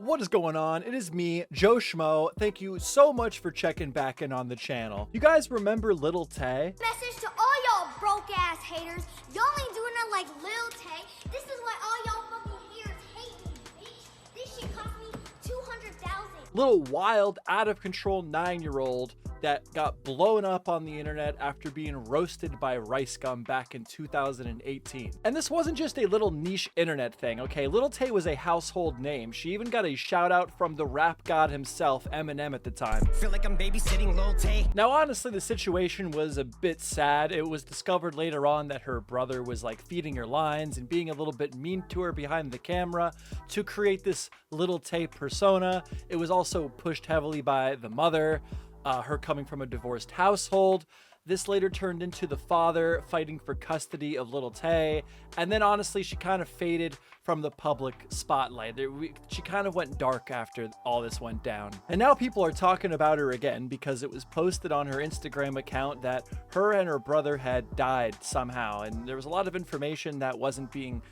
What is going on? It is me, MeJoeShmoe. Thank you so much for checking back in on the channel. You guys remember Lil Tay? Message to all y'all broke ass haters. Y'all ain't doing it like Lil Tay. This is why all y'all fucking haters hate me, bitch. This shit cost me $200,000. Little wild, out of control 9-year-old that got blown up on the internet after being roasted by Rice Gum back in 2018. And this wasn't just a little niche internet thing, okay? Lil Tay was a household name. She even got a shout out from the rap god himself, Eminem, at the time. Feel like I'm babysitting Lil Tay. Now, honestly, the situation was a bit sad. It was discovered later on that her brother was like feeding her lines and being a little bit mean to her behind the camera to create this Lil Tay persona. It was also pushed heavily by the mother. Her coming from a divorced household. This later turned into the father fighting for custody of Lil Tay. And then honestly, she kind of faded from the public spotlight. She kind of went dark after all this went down. And now people are talking about her again because it was posted on her Instagram account that her and her brother had died somehow. And there was a lot of information that wasn't being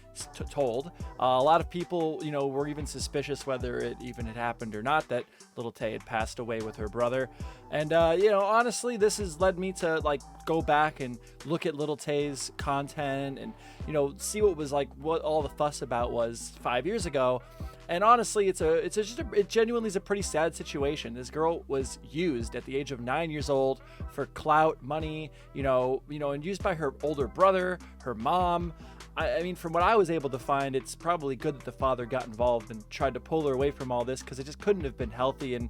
told. A lot of people, you know, were even suspicious whether it even had happened or not, that Lil Tay had passed away with her brother. And, you know, honestly, this has led me to like go back and look at Lil Tay's content and, you know, see what was like, what all the fuss about was 5 years ago. And honestly, it genuinely is a pretty sad situation. This girl was used at the age of 9 years old for clout, money, you know, and used by her older brother, her mom. I mean, from what I was able to find, it's probably good that the father got involved and tried to pull her away from all this, because it just couldn't have been healthy. And,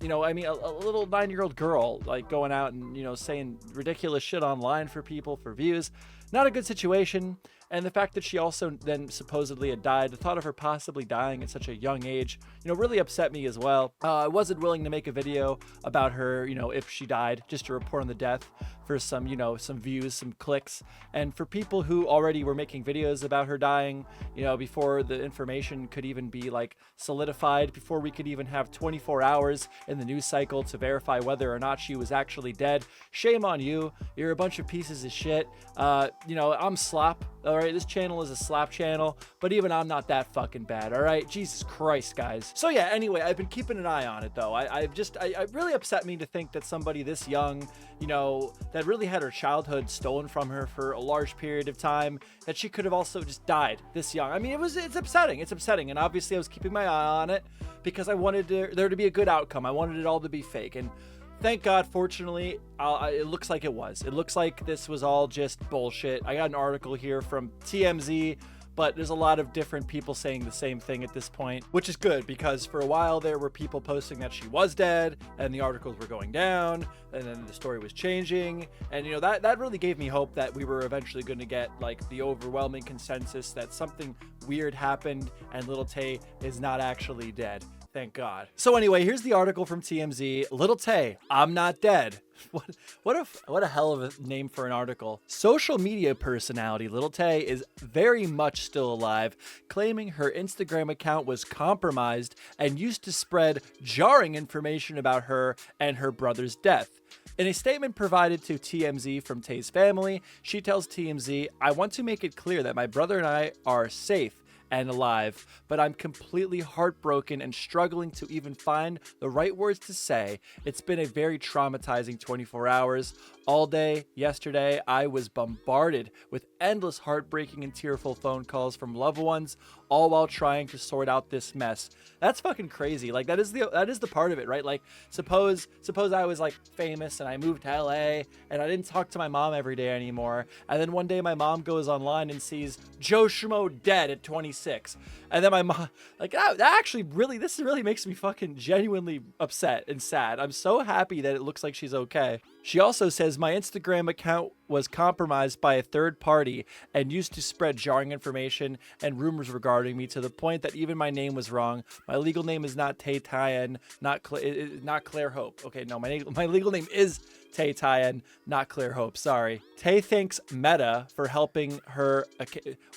you know, I mean, a little 9-year-old girl like going out and, you know, saying ridiculous shit online for people for views, not a good situation. And the fact that she also then supposedly had died, the thought of her possibly dying at such a young age, you know, really upset me as well. I wasn't willing to make a video about her, you know, if she died, just to report on the death for some, you know, some views, some clicks. And for people who already were making videos about her dying, you know, before the information could even be like solidified, before we could even have 24 hours in the news cycle to verify whether or not she was actually dead, shame on you. You're a bunch of pieces of shit. You know, I'm slop. All right, this channel is a slap channel, but even I'm not that fucking bad. All right, Jesus Christ, guys. So yeah, anyway, I've been keeping an eye on it though. It really upset me to think that somebody this young, you know, that really had her childhood stolen from her for a large period of time, that she could have also just died this young. I mean, it's upsetting. It's upsetting, and obviously I was keeping my eye on it because I wanted there to be a good outcome. I wanted it all to be fake, and thank God, fortunately, it looks like it was. It looks like this was all just bullshit. I got an article here from TMZ, but there's a lot of different people saying the same thing at this point, which is good, because for a while there were people posting that she was dead and the articles were going down and then the story was changing. And, you know, that really gave me hope that we were eventually going to get like the overwhelming consensus that something weird happened and Lil Tay is not actually dead. Thank God. So anyway, here's the article from TMZ. Lil Tay, I'm not dead. What a hell of a name for an article. Social media personality Lil Tay is very much still alive, claiming her Instagram account was compromised and used to spread jarring information about her and her brother's death. In a statement provided to TMZ from Tay's family, she tells TMZ, "I want to make it clear that my brother and I are safe and alive, but I'm completely heartbroken and struggling to even find the right words to say. It's been a very traumatizing 24 hours. All day yesterday, I was bombarded with endless heartbreaking and tearful phone calls from loved ones, all while trying to sort out this mess." That's fucking crazy. Like, that is the part of it, right? Like, suppose I was like famous and I moved to LA and I didn't talk to my mom every day anymore, and then one day my mom goes online and sees MeJoeShmoe dead at 26, and then my mom, like, that actually really, this really makes me fucking genuinely upset and sad. I'm so happy that it looks like she's okay. She also says, "My Instagram account was compromised by a third party and used to spread jarring information and rumors regarding me to the point that even my name was wrong. My legal name is not Tay Tyan, not Claire Hope." Okay, no, my legal name is Tay Tyan, not Claire Hope. Sorry. Tay thanks Meta for helping her.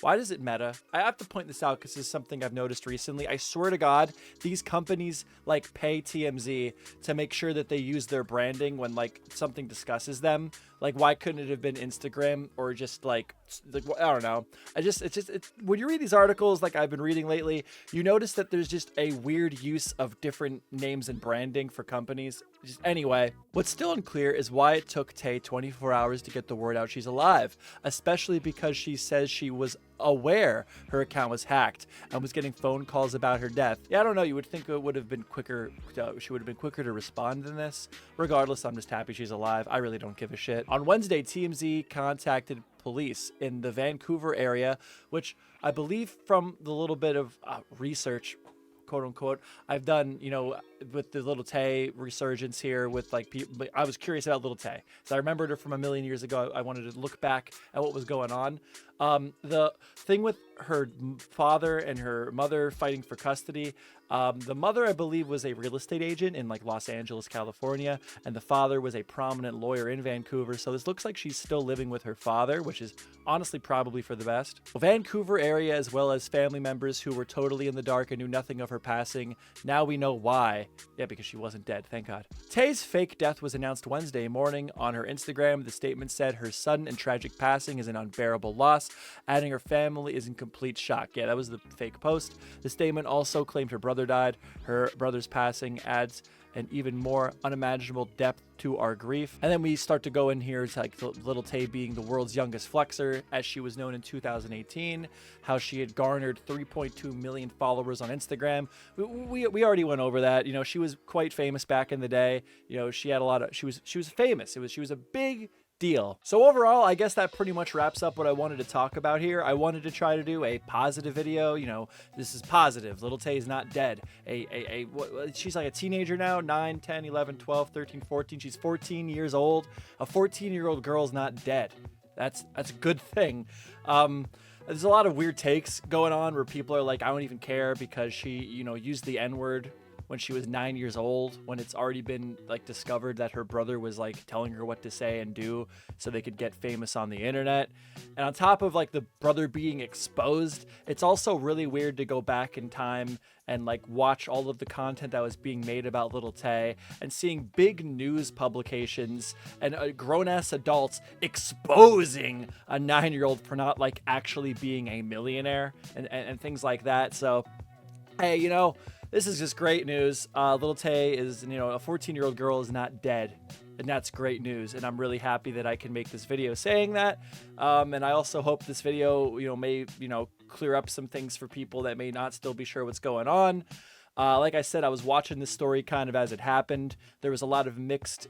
Why does it Meta? I have to point this out because this is something I've noticed recently. I swear to God, these companies like pay TMZ to make sure that they use their branding when like something discusses them. Like, why couldn't it have been Instagram or just like like, I don't know. When you read these articles like I've been reading lately, you notice that there's just a weird use of different names and branding for companies. Anyway, what's still unclear is why it took Tay 24 hours to get the word out she's alive, especially because she says she was aware her account was hacked and was getting phone calls about her death. Yeah, I don't know. You would think it would have been quicker. She would have been quicker to respond than this. Regardless, I'm just happy she's alive. I really don't give a shit. On Wednesday, TMZ contacted police in the Vancouver area, which I believe from the little bit of research, quote unquote, I've done, with the Lil Tay resurgence here with like people. I was curious about Lil Tay. So I remembered her from a million years ago. I wanted to look back at what was going on. The thing with her father and her mother fighting for custody, the mother, I believe, was a real estate agent in like Los Angeles, California, and the father was a prominent lawyer in Vancouver. So this looks like she's still living with her father, which is honestly probably for the best. Vancouver area, as well as family members who were totally in the dark and knew nothing of her passing. Now we know why. Yeah, because she wasn't dead, thank God. Tay's fake death was announced Wednesday morning on her Instagram. The statement said her sudden and tragic passing is an unbearable loss, adding her family is in complete shock. Yeah, that was the fake post. The statement also claimed her brother died. Her brother's passing adds an even more unimaginable depth to our grief. And then we start to go in here to like Lil Tay being the world's youngest flexer, as she was known in 2018, how she had garnered 3.2 million followers on Instagram. We already went over that. She was quite famous back in the day. She had a lot of, she was famous. She was a big deal. So overall, I guess that pretty much wraps up what I wanted to talk about here. I wanted to try to do a positive video. This is positive. Lil Tay is not dead. She's like a teenager now, 9, 10, 11, 12, 13, 14. She's 14 years old. A 14-year-old girl's not dead. That's a good thing. There's a lot of weird takes going on where people are like, I don't even care because she, used the N-word when she was 9 years old, when it's already been like discovered that her brother was like telling her what to say and do so they could get famous on the internet. And on top of like the brother being exposed, it's also really weird to go back in time and like watch all of the content that was being made about Lil Tay and seeing big news publications and grown-ass adults exposing a 9-year-old for not like actually being a millionaire and things like that. So, hey, this is just great news. Lil Tay is, a 14-year-old girl is not dead, and that's great news. And I'm really happy that I can make this video saying that. And I also hope this video, may, clear up some things for people that may not still be sure what's going on. Like I said, I was watching this story kind of as it happened. There was a lot of mixed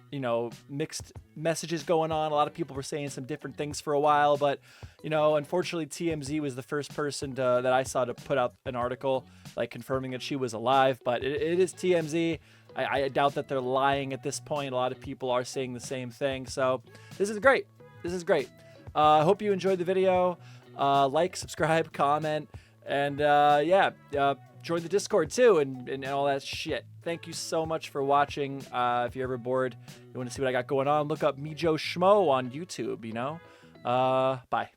messages going on. A lot of people were saying some different things for a while, but, unfortunately TMZ was the first person that I saw to put out an article, like confirming that she was alive, but it is TMZ. I doubt that they're lying at this point. A lot of people are saying the same thing. So this is great. This is great. I hope you enjoyed the video. Like, subscribe, comment, and join the Discord too and all that shit. Thank you so much for watching. If you're ever bored, you want to see what I got going on, look up MeJoeShmoe on YouTube, Bye.